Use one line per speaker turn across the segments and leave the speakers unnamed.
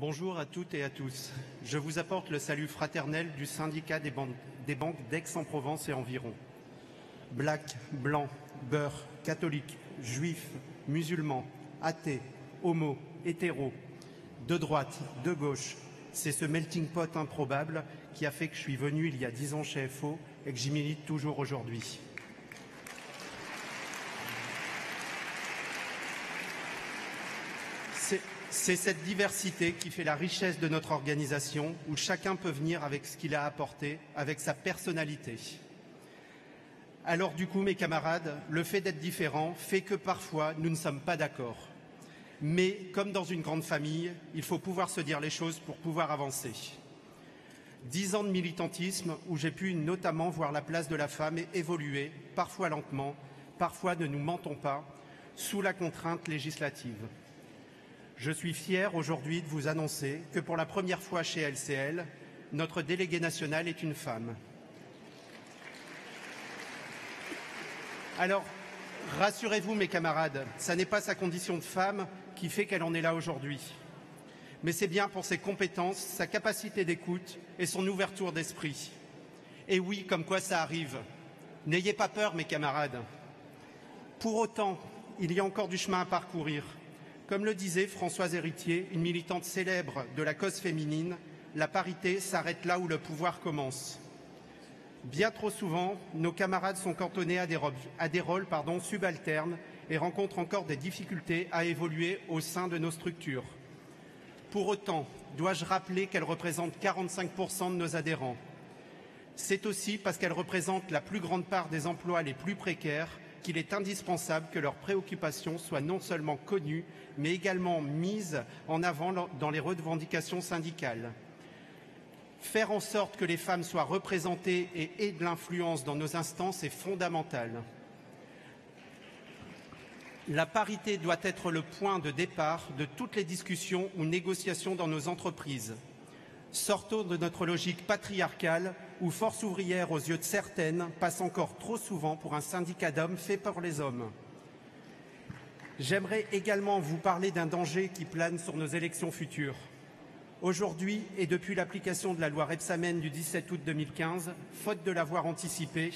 Bonjour à toutes et à tous. Je vous apporte le salut fraternel du syndicat des banques d'Aix-en-Provence et environ. Black, blanc, beurre, catholique, juif, musulman, athée, homo, hétéro, de droite, de gauche. C'est ce melting pot improbable qui a fait que je suis venu il y a 10 ans chez FO et que j'y milite toujours aujourd'hui. C'est cette diversité qui fait la richesse de notre organisation, où chacun peut venir avec ce qu'il a apporté, avec sa personnalité. Alors du coup, mes camarades, le fait d'être différent fait que parfois, nous ne sommes pas d'accord. Mais comme dans une grande famille, il faut pouvoir se dire les choses pour pouvoir avancer. 10 ans de militantisme où j'ai pu notamment voir la place de la femme évoluer, parfois lentement, parfois, ne nous mentons pas, sous la contrainte législative. Je suis fier aujourd'hui de vous annoncer que pour la première fois chez LCL, notre déléguée nationale est une femme. Alors, rassurez-vous mes camarades, ça n'est pas sa condition de femme qui fait qu'elle en est là aujourd'hui. Mais c'est bien pour ses compétences, sa capacité d'écoute et son ouverture d'esprit. Et oui, comme quoi ça arrive. N'ayez pas peur mes camarades. Pour autant, il y a encore du chemin à parcourir. Comme le disait Françoise Héritier, une militante célèbre de la cause féminine, la parité s'arrête là où le pouvoir commence. Bien trop souvent, nos camarades sont cantonnés à des rôles subalternes et rencontrent encore des difficultés à évoluer au sein de nos structures. Pour autant, dois-je rappeler qu'elles représentent 45% de nos adhérents. C'est aussi parce qu'elles représentent la plus grande part des emplois les plus précaires qu'il est indispensable que leurs préoccupations soient non seulement connues, mais également mises en avant dans les revendications syndicales. Faire en sorte que les femmes soient représentées et aient de l'influence dans nos instances est fondamental. La parité doit être le point de départ de toutes les discussions ou négociations dans nos entreprises. Sortons de notre logique patriarcale où Force ouvrière, aux yeux de certaines, passe encore trop souvent pour un syndicat d'hommes fait pour les hommes. J'aimerais également vous parler d'un danger qui plane sur nos élections futures. Aujourd'hui, et depuis l'application de la loi Rebsamen du 17 août 2015, faute de l'avoir anticipé,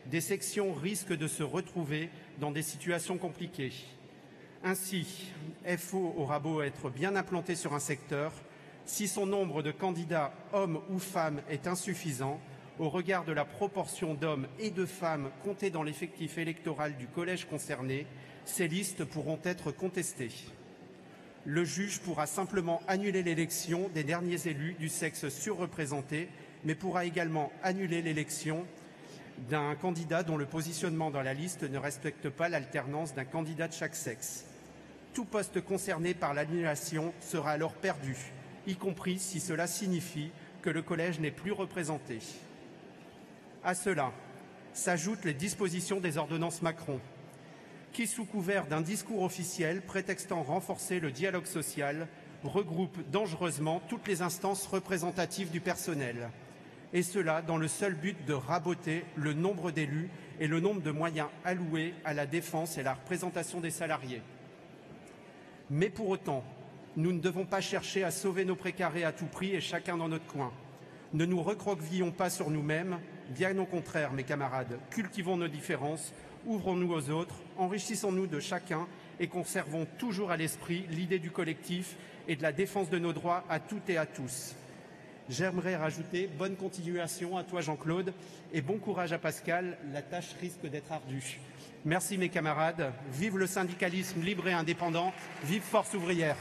des sections risquent de se retrouver dans des situations compliquées. Ainsi, FO aura beau être bien implanté sur un secteur, si son nombre de candidats, hommes ou femmes, est insuffisant, au regard de la proportion d'hommes et de femmes comptés dans l'effectif électoral du collège concerné, ces listes pourront être contestées. Le juge pourra simplement annuler l'élection des derniers élus du sexe surreprésenté, mais pourra également annuler l'élection d'un candidat dont le positionnement dans la liste ne respecte pas l'alternance d'un candidat de chaque sexe. Tout poste concerné par l'annulation sera alors perdu, y compris si cela signifie que le collège n'est plus représenté. À cela s'ajoutent les dispositions des ordonnances Macron, qui, sous couvert d'un discours officiel prétextant renforcer le dialogue social, regroupent dangereusement toutes les instances représentatives du personnel. Et cela dans le seul but de raboter le nombre d'élus et le nombre de moyens alloués à la défense et la représentation des salariés. Mais pour autant, nous ne devons pas chercher à sauver nos précarés à tout prix et chacun dans notre coin. Ne nous recroquevillons pas sur nous-mêmes, bien au contraire, mes camarades. Cultivons nos différences, ouvrons-nous aux autres, enrichissons-nous de chacun et conservons toujours à l'esprit l'idée du collectif et de la défense de nos droits à toutes et à tous. J'aimerais rajouter bonne continuation à toi Jean-Claude et bon courage à Pascal, la tâche risque d'être ardue. Merci mes camarades, vive le syndicalisme libre et indépendant, vive Force ouvrière.